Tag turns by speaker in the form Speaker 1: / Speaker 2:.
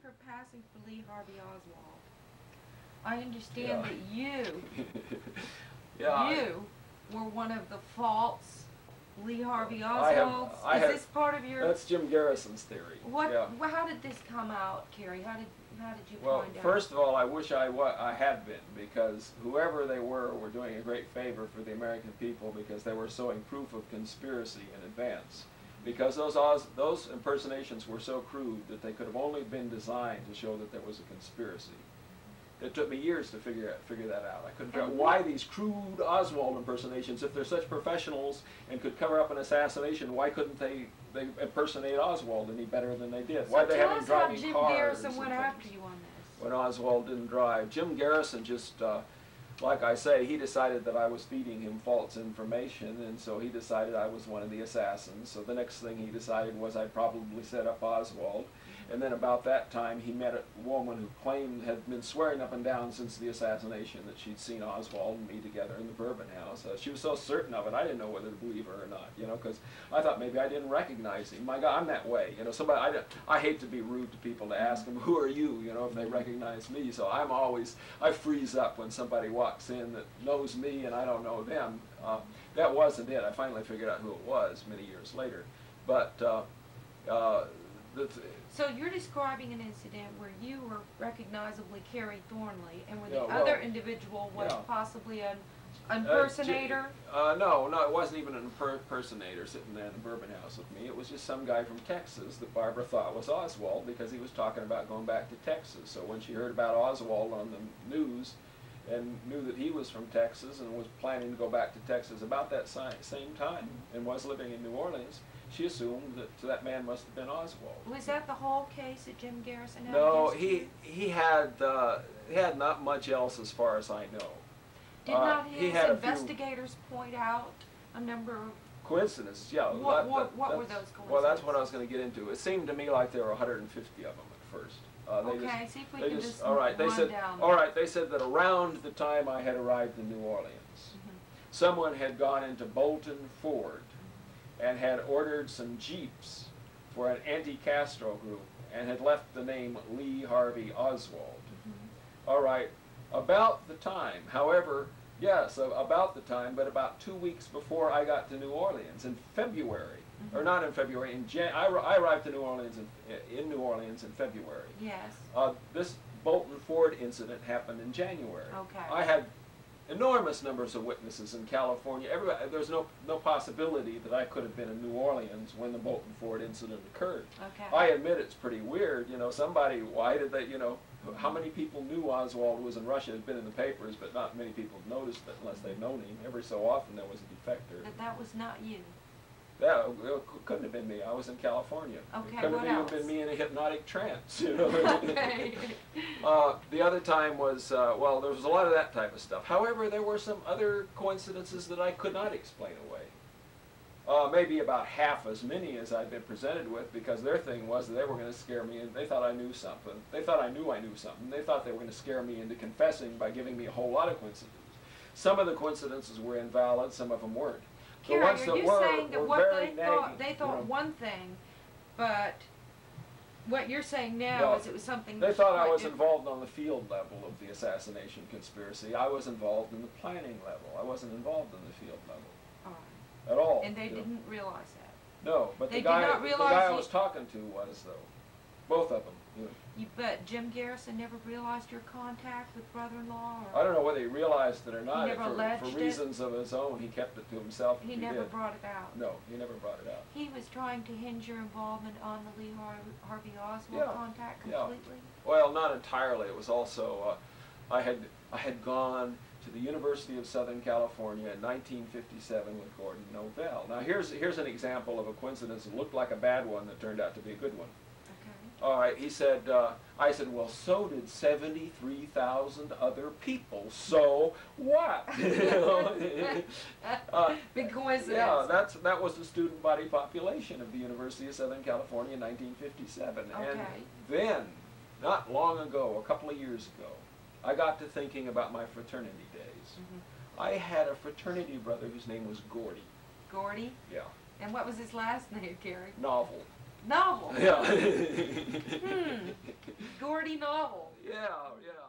Speaker 1: her passing for Lee Harvey Oswald. I understand that you, you were one of the false Lee Harvey Oswalds. Is this part of your?
Speaker 2: That's Jim Garrison's theory.
Speaker 1: What? Yeah. How did this come out, Kerry? How did you find out?
Speaker 2: Well, first of all, I wish I had been, because whoever they were doing a great favor for the American people, because they were showing proof of conspiracy in advance. Because those impersonations were so crude that they could have only been designed to show that there was a conspiracy. It took me years to figure that out. I couldn't figure out why these crude Oswald impersonations, if they're such professionals and could cover up an assassination, why couldn't they impersonate Oswald any better than they did?
Speaker 1: So
Speaker 2: why they having driving
Speaker 1: Jim
Speaker 2: cars?
Speaker 1: Garrison went after you on this.
Speaker 2: When Oswald didn't drive, Jim Garrison just, like I say, he decided that I was feeding him false information, and so he decided I was one of the assassins. So the next thing he decided was I'd probably set up Oswald. And then about that time, he met a woman who claimed, had been swearing up and down since the assassination, that she'd seen Oswald and me together in the Bourbon House. She was so certain of it, I didn't know whether to believe her or not, you know, because I thought maybe I didn't recognize him. My God, I'm that way, you know. I hate to be rude to people to ask them, who are you, you know, if they recognize me. So I freeze up when somebody walks in that knows me and I don't know them. That wasn't it. I finally figured out who it was many years later. But
Speaker 1: so you're describing an incident where you were recognizably Kerry Thornley, and where the other individual was possibly an impersonator?
Speaker 2: No, it wasn't even an impersonator sitting there in the Bourbon House with me. It was just some guy from Texas that Barbara thought was Oswald because he was talking about going back to Texas. So when she heard about Oswald on the news and knew that he was from Texas and was planning to go back to Texas about that same time and was living in New Orleans, she assumed that man must have been Oswald.
Speaker 1: Was that the whole case that Jim Garrison had?
Speaker 2: No, he had not much else as far as I know.
Speaker 1: Did not his investigators point out a number of
Speaker 2: coincidences? Yeah.
Speaker 1: What were those coincidences?
Speaker 2: Well, that's what I was going to get into. It seemed to me like there were 150 of them at first.
Speaker 1: See if we can just
Speaker 2: down. All right, they said that around the time I had arrived in New Orleans, someone had gone into Bolton Ford and had ordered some Jeeps for an anti-Castro group and had left the name Lee Harvey Oswald. All right, about the time, however, yes, about the time, but about 2 weeks before I got to New Orleans in February, or not in February, I arrived to New Orleans in New Orleans in February.
Speaker 1: Yes.
Speaker 2: This Bolton Ford incident happened in January.
Speaker 1: Okay.
Speaker 2: I had enormous numbers of witnesses in California. There's no possibility that I could have been in New Orleans when the Bolton Ford incident occurred.
Speaker 1: Okay.
Speaker 2: I admit it's pretty weird, you know, why did they, you know, how many people knew Oswald was in Russia? It had been in the papers, but not many people noticed it unless they'd known him. Every so often there was a defector.
Speaker 1: But that was not you.
Speaker 2: Yeah, it couldn't have been me. I was in California.
Speaker 1: Okay,
Speaker 2: it couldn't have even been me in a hypnotic trance, you know.
Speaker 1: Okay.
Speaker 2: The other time was, well, there was a lot of that type of stuff. However, there were some other coincidences that I could not explain away. Maybe about half as many as I'd been presented with, because their thing was that they were going to scare me, and they thought I knew something. They thought I knew something. They thought they were going to scare me into confessing by giving me a whole lot of coincidences. Some of the coincidences were invalid, some of them weren't.
Speaker 1: Kerry, are you saying that what they thought one thing, but what you're saying now is it was something
Speaker 2: they thought I was involved on the field level of the assassination conspiracy. I was involved in the planning level. I wasn't involved in the field level at all.
Speaker 1: And they didn't realize that?
Speaker 2: No, but the guy I was talking to was, though. Both of them.
Speaker 1: But Jim Garrison never realized your contact with brother-in-law?
Speaker 2: I don't know whether he realized it or not.
Speaker 1: He never alleged
Speaker 2: for reasons of his own, he kept it to himself.
Speaker 1: He never brought it out?
Speaker 2: No, he never brought it out.
Speaker 1: He was trying to hinge your involvement on the Lee Harvey Oswald contact completely?
Speaker 2: Yeah. Well, not entirely. It was also, I had gone to the University of Southern California in 1957 with Gordon Novell. Now here's an example of a coincidence that looked like a bad one that turned out to be a good one. All right, he said, I said, well, so did 73,000 other people, so what?
Speaker 1: Big coincidence.
Speaker 2: Yeah, that was the student body population of the University of Southern California in 1957.
Speaker 1: Okay.
Speaker 2: And then, not long ago, a couple of years ago, I got to thinking about my fraternity days. I had a fraternity brother whose name was Gordy.
Speaker 1: Gordy?
Speaker 2: Yeah.
Speaker 1: And what was his last name, Kerry?
Speaker 2: Novel.
Speaker 1: Novel?
Speaker 2: Yeah.
Speaker 1: Morty novel.
Speaker 2: Yeah, yeah.